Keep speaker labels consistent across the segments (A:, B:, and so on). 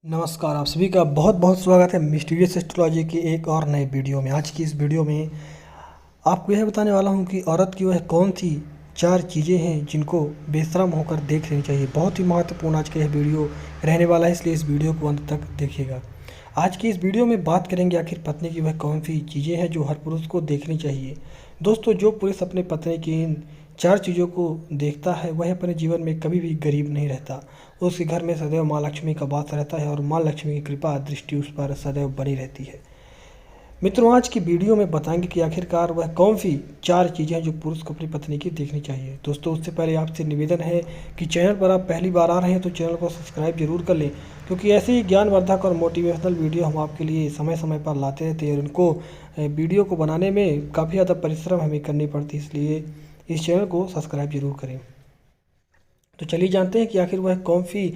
A: नमस्कार, आप सभी का बहुत बहुत स्वागत है मिस्टीरियस एस्ट्रोलॉजी की एक और नए वीडियो में। आज की इस वीडियो में आपको यह बताने वाला हूं कि औरत की वह कौन सी 4 चीज़ें हैं जिनको बेशर्म होकर देख लेनी चाहिए। बहुत ही महत्वपूर्ण आज का यह वीडियो रहने वाला है, इसलिए इस वीडियो को अंत तक देखिएगा। आज की इस वीडियो में बात करेंगे आखिर पत्नी की वह कौन सी चीज़ें हैं जो हर पुरुष को देखनी चाहिए। दोस्तों, जो पुरुष अपने पत्नी की इन 4 चीज़ों को देखता है वह अपने जीवन में कभी भी गरीब नहीं रहता। उसके घर में सदैव माँ लक्ष्मी का वास रहता है और माँ लक्ष्मी की कृपा दृष्टि उस पर सदैव बनी रहती है। मित्रों, आज की वीडियो में बताएंगे कि आखिरकार वह कौन सी 4 चीज़ें हैं जो पुरुष को अपनी पत्नी की देखनी चाहिए। दोस्तों, उससे पहले आपसे निवेदन है कि चैनल पर आप पहली बार आ रहे हैं तो चैनल को सब्सक्राइब जरूर कर लें, क्योंकि ऐसे ही ज्ञानवर्धक और मोटिवेशनल वीडियो हम आपके लिए समय समय पर लाते रहते हैं और उनको वीडियो को बनाने में काफ़ी ज़्यादा परिश्रम हमें करनी पड़ती है, इसलिए इस चैनल को सब्सक्राइब जरूर करें। तो चलिए जानते हैं कि आखिर वह कौन सी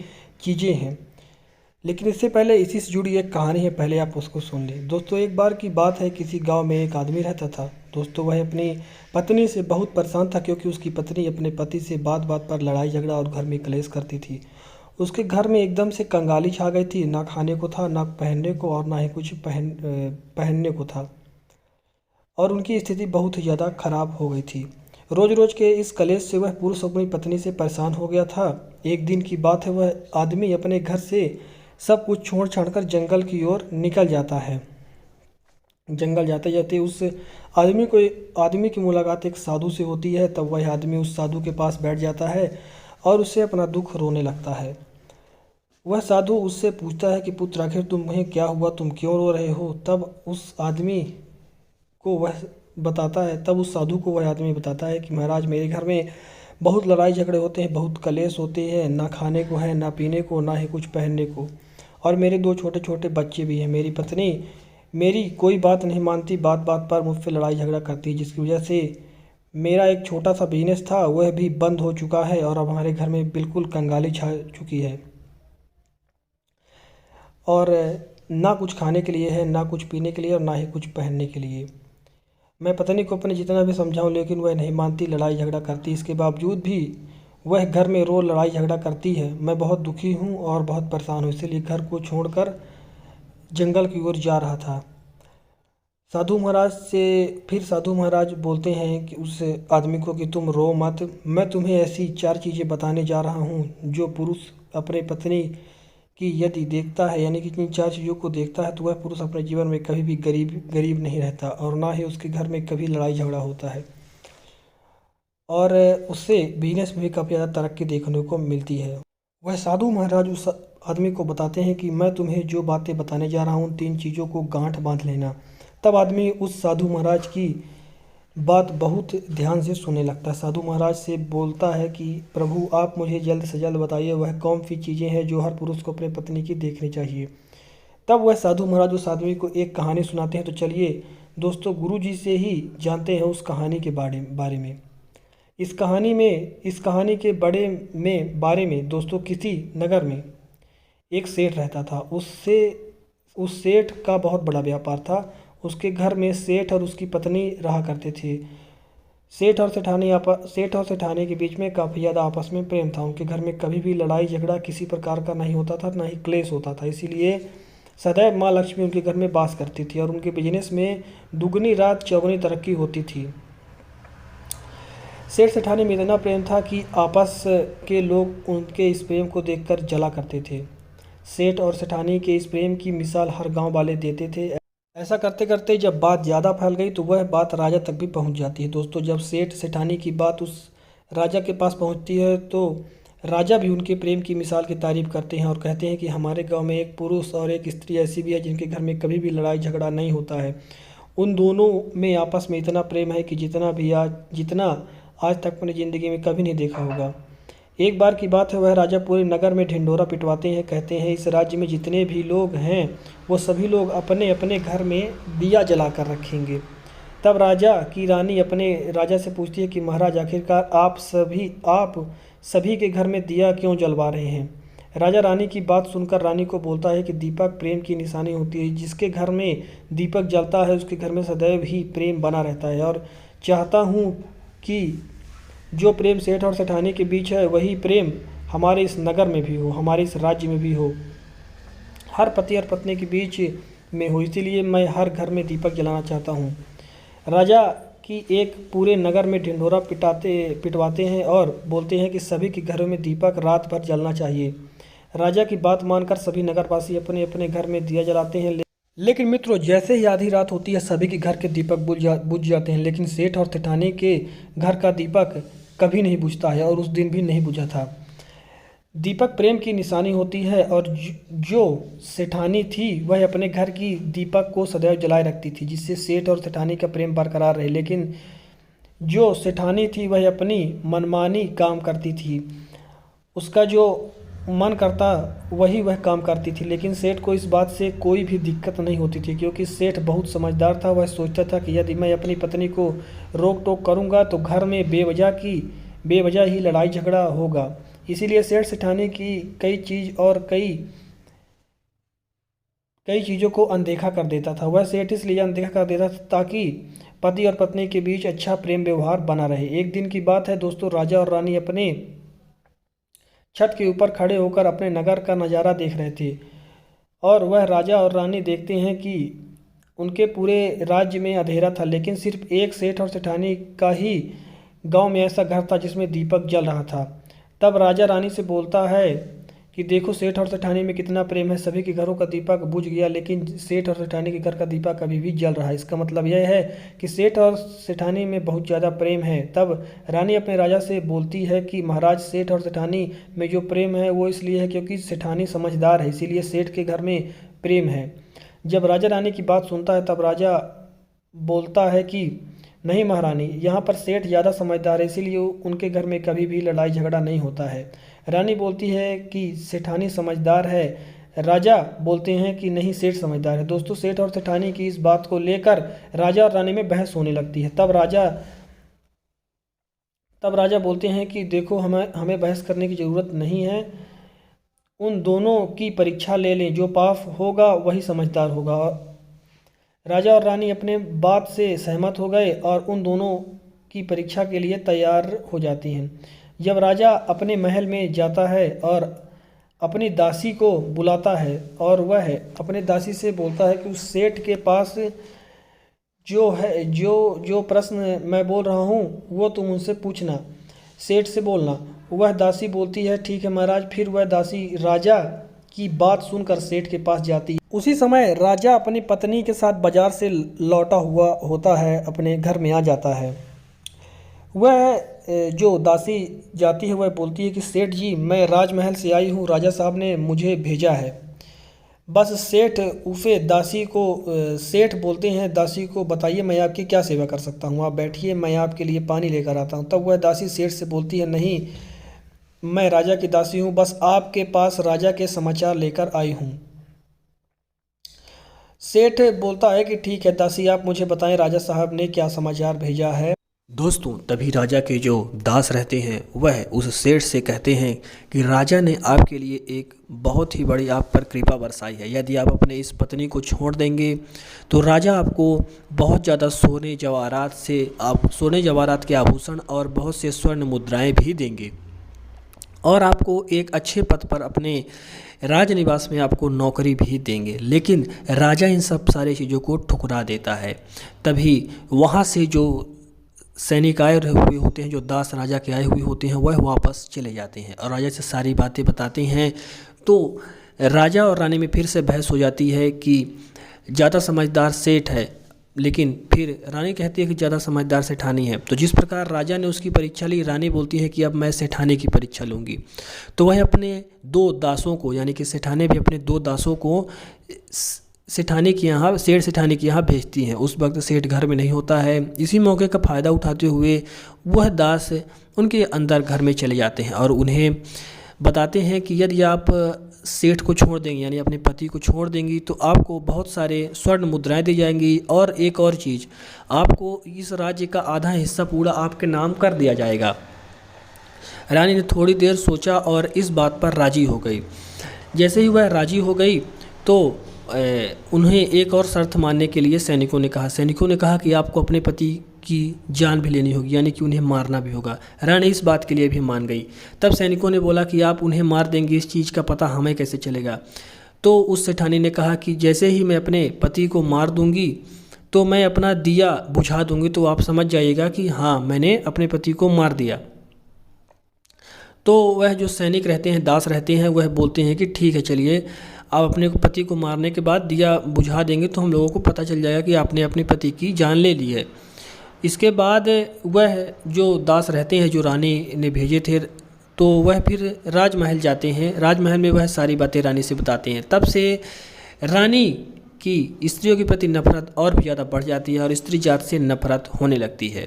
A: चीज़ें हैं। लेकिन इससे पहले इसी से जुड़ी एक कहानी है, पहले आप उसको सुन लें। दोस्तों, एक बार की बात है, किसी गांव में एक आदमी रहता था। दोस्तों, वह अपनी पत्नी से बहुत परेशान था, क्योंकि उसकी पत्नी अपने पति से बात बात पर लड़ाई झगड़ा और घर में क्लेश करती थी। उसके घर में एकदम से कंगाली छा गई थी। ना खाने को था, ना पहनने को, और ना ही कुछ पहनने को था, और उनकी स्थिति बहुत ही ज़्यादा खराब हो गई थी। रोज रोज के इस कलेश से वह पुरुष अपनी पत्नी से परेशान हो गया था। एक दिन की बात है, वह आदमी अपने घर से सब कुछ छोड़ छाड़ कर जंगल की ओर निकल जाता है। जंगल जाते जाते उस आदमी की मुलाकात एक साधु से होती है। तब वह आदमी उस साधु के पास बैठ जाता है और उससे अपना दुख रोने लगता है। वह साधु उससे पूछता है कि पुत्र, आखिर तुम्हें क्या हुआ, तुम क्यों रो रहे हो। तब उस साधु को वह आदमी बताता है कि महाराज, मेरे घर में बहुत लड़ाई झगड़े होते हैं, बहुत कलेश होते हैं, ना खाने को है, ना पीने को, ना ही कुछ पहनने को, और मेरे 2 छोटे छोटे बच्चे भी हैं। मेरी पत्नी मेरी कोई बात नहीं मानती, बात बात पर मुझसे लड़ाई झगड़ा करती है, जिसकी वजह से मेरा एक छोटा सा बिजनेस था वह भी बंद हो चुका है, और अब हमारे घर में बिल्कुल कंगाली छा चुकी है, और ना कुछ खाने के लिए है, ना कुछ पीने के लिए, और ना ही कुछ पहनने के लिए। मैं पत्नी को अपने जितना भी समझाऊं, लेकिन वह नहीं मानती, लड़ाई झगड़ा करती। इसके बावजूद भी वह घर में रोज़ लड़ाई झगड़ा करती है। मैं बहुत दुखी हूँ और बहुत परेशान हूँ, इसीलिए घर को छोड़कर जंगल की ओर जा रहा था। साधु महाराज बोलते हैं कि उस आदमी को कि तुम रो मत, मैं तुम्हें ऐसी 4 चीज़ें बताने जा रहा हूँ जो पुरुष अपने पत्नी कि यदि देखता है, यानी कि इन 4 चीज़ों को देखता है, तो वह पुरुष अपने जीवन में कभी भी गरीब नहीं रहता, और ना ही उसके घर में कभी लड़ाई झगड़ा होता है, और उससे बिजनेस में भी काफ़ी ज़्यादा तरक्की देखने को मिलती है। वह साधु महाराज उस आदमी को बताते हैं कि मैं तुम्हें जो बातें बताने जा रहा हूँ, 3 चीज़ों को गांठ बांध लेना। तब आदमी उस साधु महाराज की बात बहुत ध्यान से सुनने लगता है। साधु महाराज से बोलता है कि प्रभु, आप मुझे जल्द से जल्द बताइए वह कौन सी चीज़ें हैं जो हर पुरुष को अपने पत्नी की देखनी चाहिए। तब वह साधु महाराज उस आदमी को एक कहानी सुनाते हैं। तो चलिए दोस्तों, गुरु जी से ही जानते हैं उस कहानी के बारे में। इस कहानी के बारे में दोस्तों, किसी नगर में एक सेठ रहता था। उस सेठ का बहुत बड़ा व्यापार था। उसके घर में सेठ और उसकी पत्नी रहा करते थे। सेठ और सेठानी के बीच में काफ़ी ज़्यादा आपस में प्रेम था। उनके घर में कभी भी लड़ाई झगड़ा किसी प्रकार का नहीं होता था, ना ही क्लेश होता था। इसीलिए सदैव माँ लक्ष्मी उनके घर में वास करती थी, और उनके बिजनेस में दुगनी रात चौगुनी तरक्की होती थी। सेठ सेठानी में इतना प्रेम था कि आपस के लोग उनके इस प्रेम को देखकर जला करते थे। सेठ और सेठानी के इस प्रेम की मिसाल हर गांव वाले देते थे। ऐसा करते करते जब बात ज़्यादा फैल गई तो वह बात राजा तक भी पहुंच जाती है। दोस्तों, जब सेठ सेठानी की बात उस राजा के पास पहुंचती है तो राजा भी उनके प्रेम की मिसाल की तारीफ करते हैं और कहते हैं कि हमारे गांव में एक पुरुष और एक स्त्री ऐसी भी है जिनके घर में कभी भी लड़ाई झगड़ा नहीं होता है। उन दोनों में आपस में इतना प्रेम है कि जितना आज तक अपनी ज़िंदगी में कभी नहीं देखा होगा। एक बार की बात है, वह राजा पूरे नगर में ढिंढोरा पिटवाते हैं। कहते हैं इस राज्य में जितने भी लोग हैं वो सभी लोग अपने अपने घर में दिया जला कर रखेंगे। तब राजा की रानी अपने राजा से पूछती है कि महाराज, आखिरकार आप सभी के घर में दिया क्यों जलवा रहे हैं। राजा रानी की बात सुनकर रानी को बोलता है कि दीपक प्रेम की निशानी होती है। जिसके घर में दीपक जलता है उसके घर में सदैव ही प्रेम बना रहता है, और चाहता हूँ कि जो प्रेम सेठ और सेठानी के बीच है वही प्रेम हमारे इस नगर में भी हो, हमारे इस राज्य में भी हो। हर पति और पत्नी के बीच में हो, इसीलिए मैं हर घर में दीपक जलाना चाहता हूँ। राजा की एक पूरे नगर में ढिंढोरा पिटवाते हैं और बोलते हैं कि सभी के घरों में दीपक रात भर जलना चाहिए। राजा की बात मानकर सभी नगरवासी अपने अपने घर में दिया जलाते हैं। लेकिन मित्रों, जैसे ही आधी रात होती है सभी के घर के दीपक बुझ जाते हैं, लेकिन सेठ और सेठानी के घर का दीपक कभी नहीं बुझता है और उस दिन भी नहीं बुझा था। दीपक प्रेम की निशानी होती है और जो सेठानी थी वह अपने घर की दीपक को सदैव जलाए रखती थी, जिससे सेठ और सेठानी का प्रेम बरकरार रहे। लेकिन जो सेठानी थी वह अपनी मनमानी काम करती थी, उसका जो मन करता वही वह काम करती थी। लेकिन सेठ को इस बात से कोई भी दिक्कत नहीं होती थी, क्योंकि सेठ बहुत समझदार था। वह सोचता था कि यदि मैं अपनी पत्नी को रोक टोक करूँगा तो घर में बेवजह ही लड़ाई झगड़ा होगा। इसीलिए सेठ सेठानी की कई चीज़ों को अनदेखा कर देता था। वह सेठ इसलिए अनदेखा कर देता था ताकि पति और पत्नी के बीच अच्छा प्रेम व्यवहार बना रहे। एक दिन की बात है दोस्तों, राजा और रानी अपने छत के ऊपर खड़े होकर अपने नगर का नज़ारा देख रहे थे और वह राजा और रानी देखते हैं कि उनके पूरे राज्य में अंधेरा था, लेकिन सिर्फ एक सेठ और सेठानी का ही गांव में ऐसा घर था जिसमें दीपक जल रहा था। तब राजा रानी से बोलता है कि देखो सेठ और सेठानी में कितना प्रेम है। सभी के घरों का दीपक बुझ गया, लेकिन सेठ और सेठानी के घर का दीपक अभी भी जल रहा है। इसका मतलब यह है कि सेठ और सेठानी में बहुत ज़्यादा प्रेम है। तब रानी अपने राजा से बोलती है कि महाराज, सेठ और सेठानी में जो प्रेम है वो इसलिए है क्योंकि सेठानी समझदार है, इसीलिए सेठ के घर में प्रेम है। जब राजा रानी की बात सुनता है तब राजा बोलता है कि नहीं महारानी, यहाँ पर सेठ ज़्यादा समझदार है, इसीलिए उनके घर में कभी भी लड़ाई झगड़ा नहीं होता है। रानी बोलती है कि सेठानी समझदार है, राजा बोलते हैं कि नहीं सेठ समझदार है। दोस्तों, सेठ और सेठानी की इस बात को लेकर राजा और रानी में बहस होने लगती है। तब राजा बोलते हैं कि देखो हमें बहस करने की ज़रूरत नहीं है, उन दोनों की परीक्षा ले लें, जो पास होगा वही समझदार होगा। राजा और रानी अपने बात से सहमत हो गए और उन दोनों की परीक्षा के लिए तैयार हो जाती हैं। जब राजा अपने महल में जाता है और अपनी दासी को बुलाता है और वह अपने दासी से बोलता है कि उस सेठ के पास जो प्रश्न मैं बोल रहा हूँ वो तुम उनसे पूछना, सेठ से बोलना। वह दासी बोलती है ठीक है महाराज। फिर वह दासी राजा की बात सुनकर सेठ के पास जाती है। उसी समय राजा अपनी पत्नी के साथ बाजार से लौटा हुआ होता है, अपने घर में आ जाता है। वह जो दासी जाती है वह बोलती है कि सेठ जी, मैं राजमहल से आई हूँ, राजा साहब ने मुझे भेजा है। बस सेठ बोलते हैं दासी को, बताइए मैं आपकी क्या सेवा कर सकता हूँ, आप बैठिए, मैं आपके लिए पानी लेकर आता हूँ। तब वह दासी सेठ से बोलती है नहीं, मैं राजा की दासी हूँ, बस आपके पास राजा के समाचार लेकर आई हूँ। सेठ बोलता है कि ठीक है दासी, आप मुझे बताएं राजा साहब ने क्या समाचार भेजा है।
B: दोस्तों, तभी राजा के जो दास रहते हैं वह उस सेठ से कहते हैं कि राजा ने आपके लिए एक बहुत ही बड़ी आप पर कृपा बरसाई है। यदि आप अपने इस पत्नी को छोड़ देंगे तो राजा आपको बहुत ज़्यादा सोने जवाहरात के आभूषण और बहुत से स्वर्ण मुद्राएं भी देंगे और आपको एक अच्छे पद पर अपने राजनिवास में आपको नौकरी भी देंगे। लेकिन राजा इन सब सारी चीज़ों को ठुकरा देता है। तभी वहाँ से जो सैनिक आए हुए होते हैं, जो दास राजा के आए हुए होते हैं, वह वापस चले जाते हैं और राजा से सारी बातें बताते हैं। तो राजा और रानी में फिर से बहस हो जाती है कि ज़्यादा समझदार सेठ है, लेकिन फिर रानी कहती है कि ज़्यादा समझदार सेठानी है। तो जिस प्रकार राजा ने उसकी परीक्षा ली, रानी बोलती है कि अब मैं सेठानी की परीक्षा लूँगी। तो वह अपने 2 दासों को, यानी कि सेठानी भी अपने 2 दासों को सेठ सेठानी के यहाँ भेजती हैं। उस वक्त सेठ घर में नहीं होता है। इसी मौके का फ़ायदा उठाते हुए वह दास उनके अंदर घर में चले जाते हैं और उन्हें बताते हैं कि यदि आप सेठ को छोड़ देंगे, यानी अपने पति को छोड़ देंगी, तो आपको बहुत सारे स्वर्ण मुद्राएं दी जाएंगी और एक और चीज़, आपको इस राज्य का आधा हिस्सा पूरा आपके नाम कर दिया जाएगा। रानी ने थोड़ी देर सोचा और इस बात पर राजी हो गई। जैसे ही वह राजी हो गई तो उन्हें एक और शर्त मानने के लिए सैनिकों ने कहा कि आपको अपने पति की जान भी लेनी होगी, यानी कि उन्हें मारना भी होगा। रानी इस बात के लिए भी मान गई। तब सैनिकों ने बोला कि आप उन्हें मार देंगे, इस चीज़ का पता हमें कैसे चलेगा। तो उस सेठानी ने कहा कि जैसे ही मैं अपने पति को मार दूंगी तो मैं अपना दिया बुझा दूंगी, तो आप समझ जाइएगा कि हाँ, मैंने अपने पति को मार दिया। तो वह जो सैनिक रहते हैं, दास रहते हैं, वह बोलते हैं कि ठीक है, चलिए आप अपने पति को मारने के बाद दिया बुझा देंगे तो हम लोगों को पता चल जाएगा कि आपने अपने पति की जान ले ली है। इसके बाद वह जो दास रहते हैं, जो रानी ने भेजे थे, तो वह फिर राजमहल जाते हैं। राजमहल में वह सारी बातें रानी से बताते हैं। तब से रानी की स्त्रियों के प्रति नफरत और भी ज़्यादा बढ़ जाती है और स्त्री जात से नफरत होने लगती है।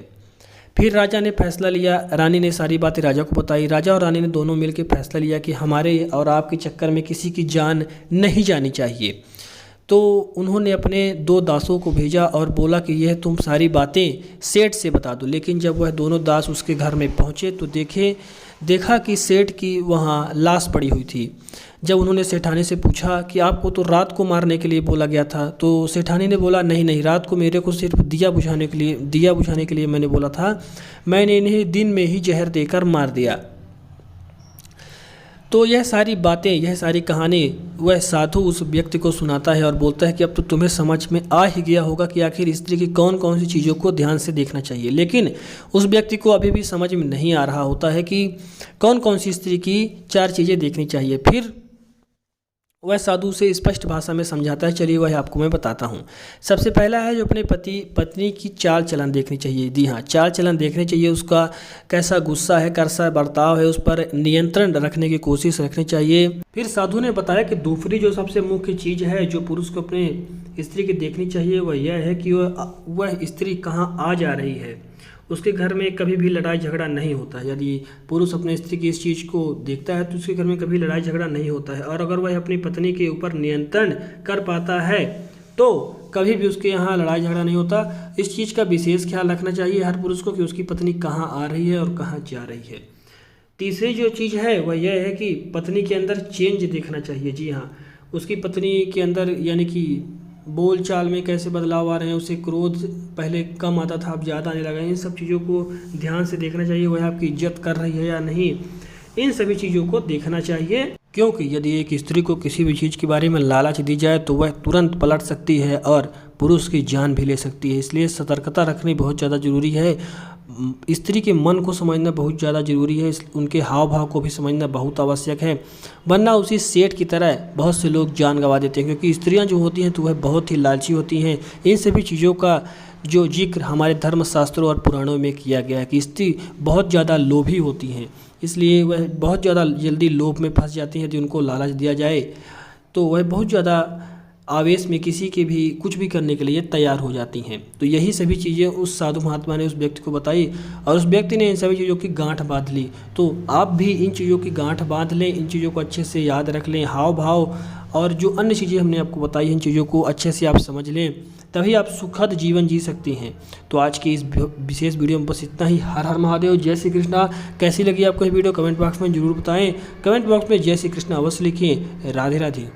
B: फिर राजा ने फैसला लिया, रानी ने सारी बातें राजा को बताई। राजा और रानी ने दोनों मिलकर फैसला लिया कि हमारे और आपके चक्कर में किसी की जान नहीं जानी चाहिए। तो उन्होंने अपने 2 दासों को भेजा और बोला कि यह तुम सारी बातें सेठ से बता दो। लेकिन जब वह दोनों दास उसके घर में पहुँचे तो देखा कि सेठ की वहाँ लाश पड़ी हुई थी। जब उन्होंने सेठानी से पूछा कि आपको तो रात को मारने के लिए बोला गया था, तो सेठानी ने बोला नहीं, रात को मेरे को सिर्फ दिया बुझाने के लिए मैंने बोला था, मैंने इन्हें दिन में ही जहर देकर मार दिया। तो यह सारी बातें, यह सारी कहानी वह साधु उस व्यक्ति को सुनाता है और बोलता है कि अब तो तुम्हें समझ में आ ही गया होगा कि आखिर स्त्री की कौन कौन सी चीज़ों को ध्यान से देखना चाहिए। लेकिन उस व्यक्ति को अभी भी समझ में नहीं आ रहा होता है कि कौन कौन सी स्त्री की 4 चीज़ें देखनी चाहिए। फिर वह साधु से स्पष्ट भाषा में समझाता है। चलिए वह आपको मैं बताता हूँ। सबसे पहला है जो अपने पति पत्नी की चाल चलन देखनी चाहिए। जी हाँ, चाल चलन देखनी चाहिए। उसका कैसा गुस्सा है, कैसा बर्ताव है, उस पर नियंत्रण रखने की कोशिश रखनी चाहिए। फिर साधु ने बताया कि दूसरी जो सबसे मुख्य चीज़ है जो पुरुष को अपने स्त्री की देखनी चाहिए वह यह है कि वह स्त्री कहाँ आ जा रही है। उसके घर में कभी भी लड़ाई झगड़ा नहीं होता है। यदि पुरुष अपने स्त्री की इस चीज़ को देखता है तो उसके घर में कभी लड़ाई झगड़ा नहीं होता है। और अगर वह अपनी पत्नी के ऊपर नियंत्रण कर पाता है तो कभी भी उसके यहाँ लड़ाई झगड़ा नहीं होता। इस चीज़ का विशेष ख्याल रखना चाहिए हर पुरुष को कि उसकी पत्नी कहाँ आ रही है और कहाँ जा रही है। तीसरी जो चीज़ है वह यह है कि पत्नी के अंदर चेंज देखना चाहिए। जी हाँ, उसकी पत्नी के अंदर यानी कि बोल चाल में कैसे बदलाव आ रहे हैं, उसे क्रोध पहले कम आता था अब ज़्यादा आने लगा है। इन सब चीज़ों को ध्यान से देखना चाहिए। वह आपकी इज्जत कर रही है या नहीं, इन सभी चीज़ों को देखना चाहिए। क्योंकि यदि एक स्त्री को किसी भी चीज़ के बारे में लालच दी जाए तो वह तुरंत पलट सकती है और पुरुष की जान भी ले सकती है। इसलिए सतर्कता रखनी बहुत ज़्यादा ज़रूरी है। स्त्री के मन को समझना बहुत ज़्यादा ज़रूरी है। उनके हाव भाव को भी समझना बहुत आवश्यक है, वरना उसी सेठ की तरह बहुत से लोग जान गंवा देते हैं। क्योंकि स्त्रियां जो होती हैं तो वह बहुत ही लालची होती हैं। इन सभी चीज़ों का जो जिक्र हमारे धर्मशास्त्रों और पुराणों में किया गया है कि स्त्री बहुत ज़्यादा लोभी होती हैं, इसलिए वह बहुत ज़्यादा जल्दी लोभ में फंस जाती हैं। यदि उनको लालच दिया जाए तो वह बहुत ज़्यादा आवेश में किसी के भी कुछ भी करने के लिए तैयार हो जाती हैं। तो यही सभी चीज़ें उस साधु महात्मा ने उस व्यक्ति को बताई और उस व्यक्ति ने इन सभी चीज़ों की गांठ बांध ली। तो आप भी इन चीज़ों की गांठ बांध लें, इन चीज़ों को अच्छे से याद रख लें। हाव भाव और जो अन्य चीज़ें हमने आपको बताई, इन चीज़ों को अच्छे से आप समझ लें, तभी आप सुखद जीवन जी सकती हैं। तो आज की इस विशेष वीडियो में बस इतना ही। हर हर महादेव, जय श्री कृष्णा। कैसी लगी आपको ये वीडियो कमेंट बॉक्स में ज़रूर बताएं। कमेंट बॉक्स में जय श्री कृष्णा अवश्य लिखें। राधे राधे।